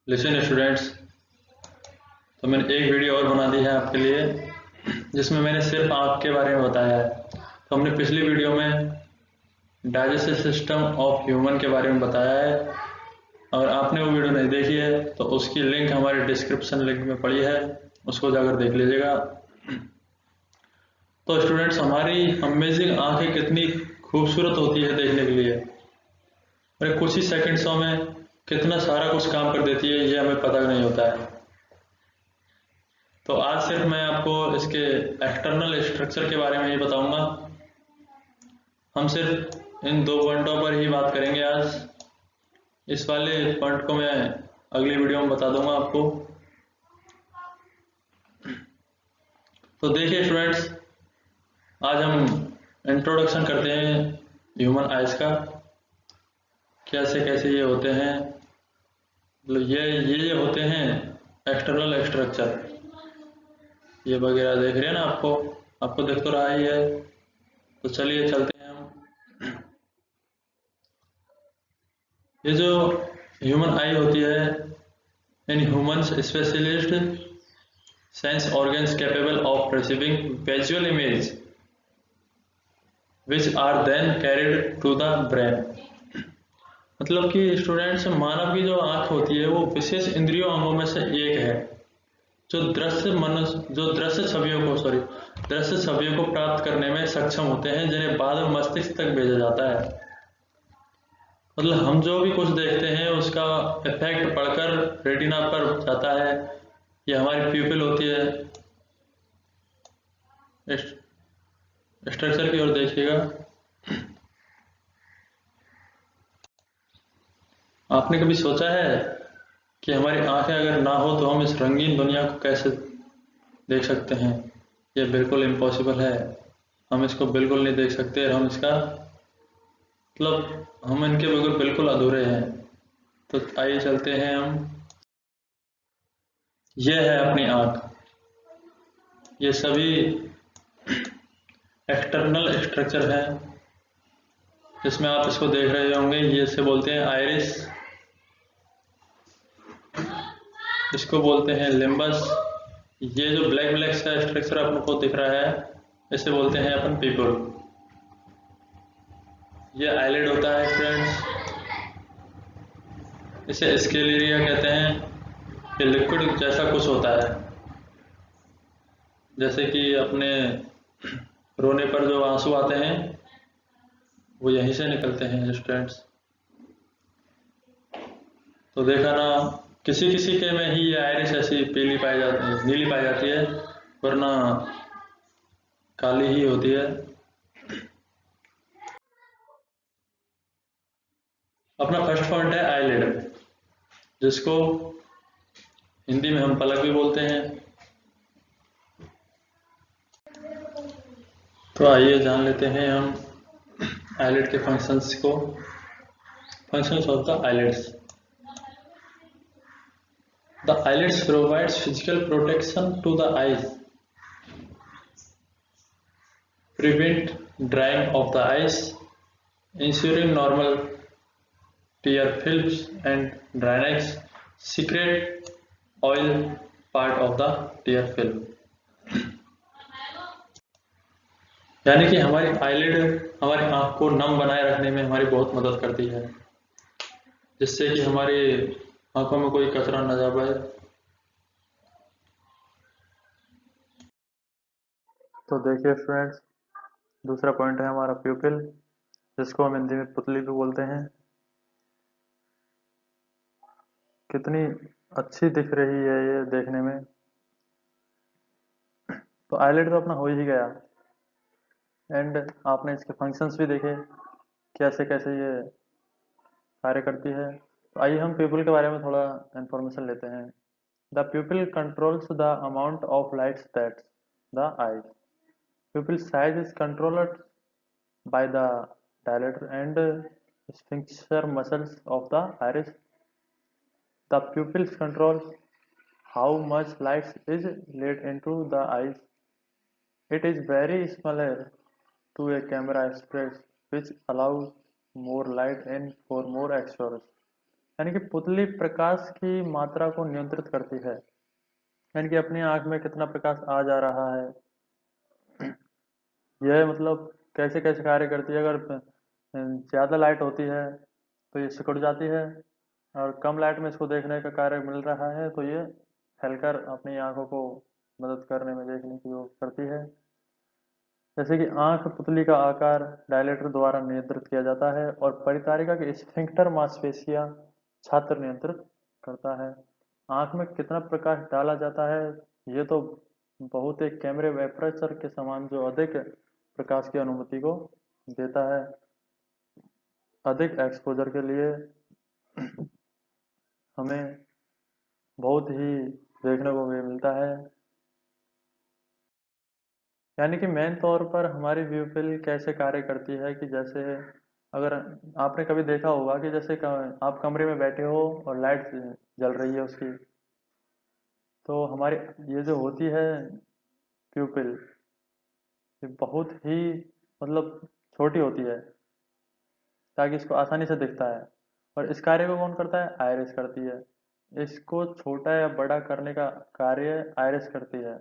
Listen students, तो मैंने एक वीडियो और बना दी है आपके लिए जिसमें मैंने सिर्फ आँख के बारे में बताया है। तो हमने पिछली वीडियो में डाइजेस्टिव सिस्टम ऑफ ह्यूमन के बारे में बताया है। अगर आपने वो वीडियो नहीं देखी है तो उसकी लिंक हमारे डिस्क्रिप्शन लिंक में पड़ी है, उसको जाकर देख लीजिएगा। तो स्टूडेंट्स, हमारी अमेजिंग आँखें कितनी खूबसूरत होती है देखने के लिए, और कुछ ही सेकंड्सों में कितना सारा कुछ काम कर देती है ये हमें पता नहीं होता है। तो आज सिर्फ मैं आपको इसके एक्सटर्नल स्ट्रक्चर के बारे में ही बताऊंगा। हम सिर्फ इन दो पॉइंटों पर ही बात करेंगे आज। इस वाले पॉइंट को मैं अगली वीडियो में बता दूंगा आपको। तो देखिए स्टूडेंट्स, आज हम इंट्रोडक्शन करते हैं ह्यूमन आइज का, कैसे कैसे ये होते हैं। मतलब ये होते हैं एक्सटर्नल स्ट्रक्चर, ये वगैरह देख रहे हैं ना, आपको देख तो रहा ही है। तो चलिए चलते हैं हम। ये जो ह्यूमन आई होती है, in humans specialist sense organs capable of receiving visual image which are then carried to the brain. मतलब कि स्टूडेंट्स, मानव की जो आंख होती है वो विशेष इंद्रियों अंगों में से एक है जो दृश्य छवियों को प्राप्त करने में सक्षम होते हैं, जिन्हें बाद में मस्तिष्क तक भेजा जाता है। मतलब हम जो भी कुछ देखते हैं उसका इफेक्ट पड़कर रेटिना पर जाता है। ये हमारी प्यूपिल होती है। स्ट्रक्चर की ओर देखिएगा। आपने कभी सोचा है कि हमारी आंखें अगर ना हो तो हम इस रंगीन दुनिया को कैसे देख सकते हैं? ये बिल्कुल इम्पॉसिबल है। हम इसको बिल्कुल नहीं देख सकते, और हम इनके बगैर बिल्कुल अधूरे हैं। तो आइए चलते हैं हम। ये है अपनी आंख। ये सभी एक्सटर्नल स्ट्रक्चर है जिसमें आप इसको देख रहे होंगे। ये इसे बोलते हैं आइरिस, इसको बोलते हैं लिम्बस। ये जो ब्लैक ब्लैक सा स्ट्रक्चर आपको दिख रहा है इसे बोलते हैं अपन पीपल। ये आईलिड होता है फ्रेंड्स, इसे स्केलेरिया कहते हैं। ये लिक्विड जैसा कुछ होता है, जैसे कि अपने रोने पर जो आंसू आते हैं वो यहीं से निकलते हैं स्टूडेंट्स। तो देखा ना, किसी किसी के में ही ये आयरिस ऐसी पीली पाई जाती है, नीली पाई जाती है, वरना काली ही होती है। अपना फर्स्ट पॉइंट है आईलिड, जिसको हिंदी में हम पलक भी बोलते हैं। तो आइए जान लेते हैं हम आईलिड के फंक्शंस को। Functions of the eyelids. The eyelids provides physical protection to the eyes, prevent drying of the eyes, ensuring normal tear films and dryness, secret oil part of the tear film। यानी कि हमारी eyelid हमारी आंख को नम बनाए रखने में हमारी बहुत मदद करती है, जिससे कि हमारी आंखों में कोई कचरा न जा पाए। तो देखिए फ्रेंड्स, दूसरा पॉइंट है हमारा प्यूपिल, जिसको हम हिंदी में पुतली भी बोलते हैं। कितनी अच्छी दिख रही है ये देखने में। तो आईलिड तो अपना हो ही गया, एंड आपने इसके फंक्शंस भी देखे कैसे कैसे ये कार्य करती है। तो आइए हम प्यूपिल के बारे में थोड़ा इंफॉर्मेशन लेते हैं। The प्यूपिल controls the amount of lights that the eyes. प्यूपिल size is controlled by the dilator and sphincter muscles of the iris. The pupils control how much light is let into the eyes. It is very similar to a camera spread, which allows more light in for more exposure. यानी कि पुतली प्रकाश की मात्रा को नियंत्रित करती है, यानी कि अपनी आंख में कितना प्रकाश आ जा रहा है, यह मतलब कैसे कैसे कार्य करती है। अगर ज़्यादा लाइट होती है तो ये सिकुड़ जाती है, और कम लाइट में इसको देखने का कार्य मिल रहा है तो ये फैलकर अपनी आंखों को मदद करने में देखने की वो करती है। जैसे कि आंख पुतली का आकार डायलेटर द्वारा नियंत्रित किया जाता है, और परितारिका की स्फिंक्टर मांसपेशियां छात्र नियंत्रित करता है। आंख में कितना प्रकाश डाला जाता है, ये तो बहुत एक कैमरे एपर्चर के समान जो अधिक प्रकाश की अनुमति को देता है, अधिक एक्सपोजर के लिए हमें बहुत ही देखने को भी मिलता है। यानी कि मेन तौर पर हमारी व्यूपिल कैसे कार्य करती है कि जैसे अगर आपने कभी देखा होगा कि जैसे आप कमरे में बैठे हो और लाइट जल रही है उसकी, तो हमारी ये जो होती है प्यूपिल, ये बहुत ही मतलब छोटी होती है ताकि इसको आसानी से दिखता है, और इस कार्य को कौन करता है, आयरिस करती है। इसको छोटा या बड़ा करने का कार्य आयरिस करती है।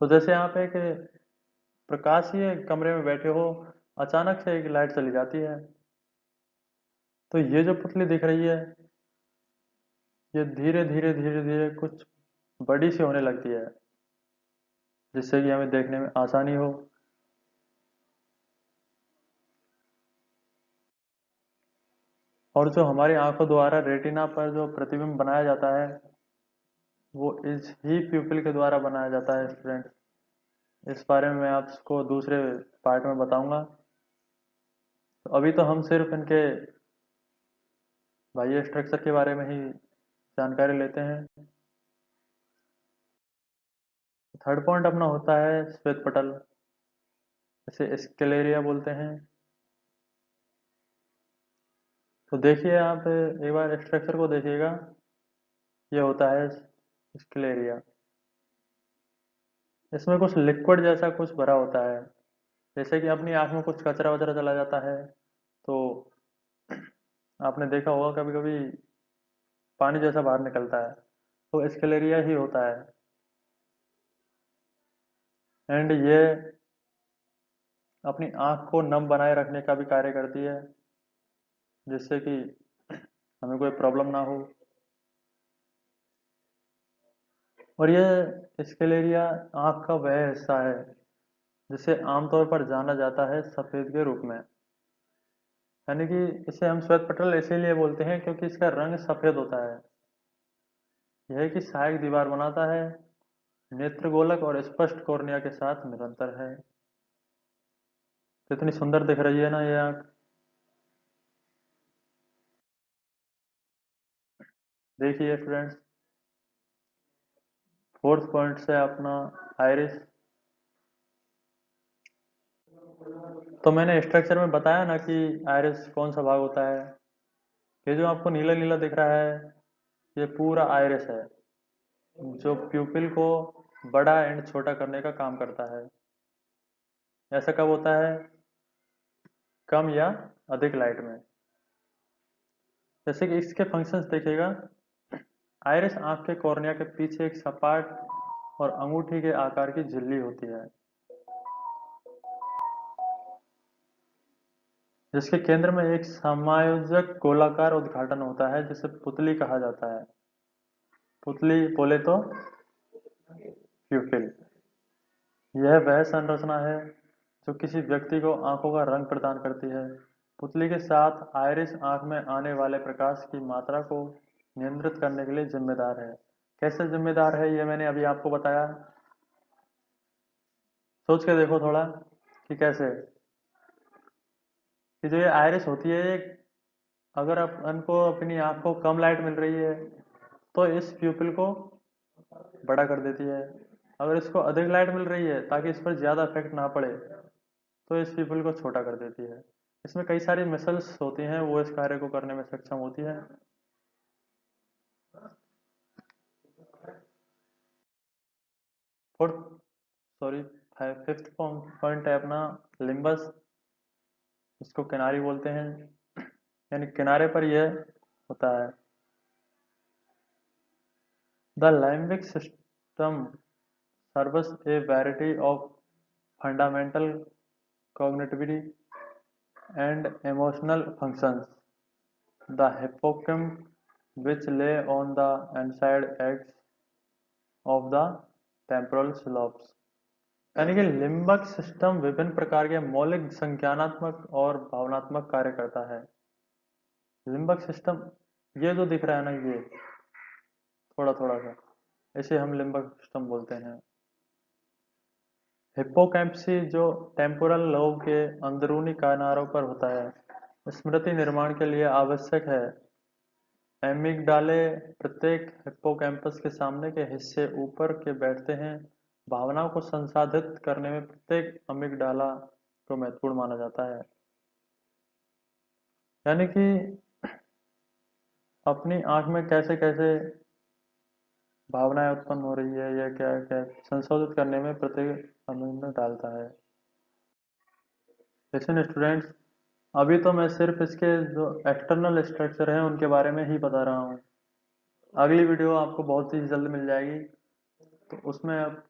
तो जैसे आप एक प्रकाशीय कमरे में बैठे हो, अचानक से एक लाइट चली जाती है, तो ये जो पुतली दिख रही है, ये धीरे धीरे धीरे धीरे कुछ बड़ी सी होने लगती है, जिससे कि हमें देखने में आसानी हो। और जो हमारी आंखों द्वारा रेटिना पर जो प्रतिबिंब बनाया जाता है, वो इस ही प्यूपिल के द्वारा बनाया जाता है स्टूडेंट। इस बारे में मैं आपको दूसरे पार्ट में बताऊंगा। तो अभी तो हम सिर्फ इनके बाह्य स्ट्रक्चर के बारे में ही जानकारी लेते हैं। थर्ड पॉइंट अपना होता है श्वेत पटल, इसे स्क्लेरिया बोलते हैं। तो देखिए आप एक बार स्ट्रक्चर को देखिएगा, ये होता है स्क्लेरिया। इसमें कुछ लिक्विड जैसा कुछ भरा होता है, जैसे कि अपनी आंख में कुछ कचरा वचरा चला जाता है, तो आपने देखा होगा कभी कभी पानी जैसा बाहर निकलता है, तो स्क्लेरिया ही होता है। एंड ये अपनी आंख को नम बनाए रखने का भी कार्य करती है, जिससे कि हमें कोई प्रॉब्लम ना हो। और ये स्क्लेरिया आंख का वह हिस्सा है जिसे आमतौर पर जाना जाता है सफेद के रूप में। यानी कि इसे हम श्वेत पटल इसीलिए बोलते हैं क्योंकि इसका रंग सफेद होता है। यह कि सहायक दीवार बनाता है, नेत्रगोलक और स्पष्ट कॉर्निया के साथ निरंतर है। कितनी सुंदर दिख रही है ना ये आंख। देखिए फ्रेंड्स, फोर्थ पॉइंट से अपना आइरिस। तो मैंने स्ट्रक्चर में बताया ना कि आइरिस कौन सा भाग होता है। ये जो आपको नीला नीला दिख रहा है, ये पूरा आइरिस है, जो प्यूपिल को बड़ा एंड छोटा करने का काम करता है। ऐसा कब होता है, कम या अधिक लाइट में। जैसे कि इसके फंक्शंस देखिएगा, आइरिस आंख के कॉर्निया के पीछे एक सपाट और अंगूठी के आकार की झिल्ली होती है, जिसके केंद्र में एक समायोजक गोलाकार उद्घाटन होता है जिसे पुतली कहा जाता है। पुतली बोले तो प्यूपिल। यह वह संरचना है जो किसी व्यक्ति को आंखों का रंग प्रदान करती है। पुतली के साथ आइरिस आंख में आने वाले प्रकाश की मात्रा को नियंत्रित करने के लिए जिम्मेदार है। कैसे जिम्मेदार है ये मैंने अभी आपको बताया। सोच के देखो थोड़ा कि कैसे, कि जो ये आइरिस होती है, अगर अपन को अपनी आंख को कम लाइट मिल रही है तो इस प्यूपिल को बड़ा कर देती है। अगर इसको अधिक लाइट मिल रही है ताकि इस पर ज़्यादा इफेक्ट ना पड़े, तो इस प्यूपिल को छोटा कर देती है। इसमें कई सारी मसल्स होती हैं, वो इस कार्य को करने में सक्षम होती है। फोर्थ, सॉरी, फिफ्थ पॉइंट है अपना लिम्बस। इसको किनारी बोलते हैं, यानी किनारे पर यह होता है। The limbic system serves a variety of fundamental cognitive and emotional functions. The hippocampus, which lay on the inside edge of the temporal lobes, यानी कि लिम्बक सिस्टम विभिन्न प्रकार के मौलिक संज्ञानात्मक और भावनात्मक कार्य करता है। लिम्बक सिस्टम ये जो दिख रहा है ना, ये थोड़ा थोड़ा सा, इसे हम लिम्बक सिस्टम बोलते हैं। हिप्पोकैम्पसी जो टेम्पोरल लोब के अंदरूनी किनारों पर होता है, स्मृति निर्माण के लिए आवश्यक है। एमिगडाले प्रत्येक हिप्पोकैम्पस के सामने के हिस्से ऊपर के बैठते हैं। भावनाओं को संसाधित करने में प्रत्येक अमिगडाला को महत्वपूर्ण माना जाता है। यानी कि अपनी आंख में कैसे कैसे भावनाएं उत्पन्न हो रही है या क्या क्या संशोधित करने में प्रत्येक अमिगडाला डालता है। लेकिन स्टूडेंट्स, अभी तो मैं सिर्फ इसके जो एक्सटर्नल स्ट्रक्चर हैं उनके बारे में ही बता रहा हूँ। अगली वीडियो आपको बहुत ही जल्द मिल जाएगी, तो उसमें अब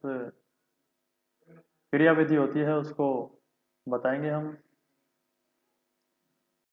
क्रियाविधि होती है उसको बताएंगे हम।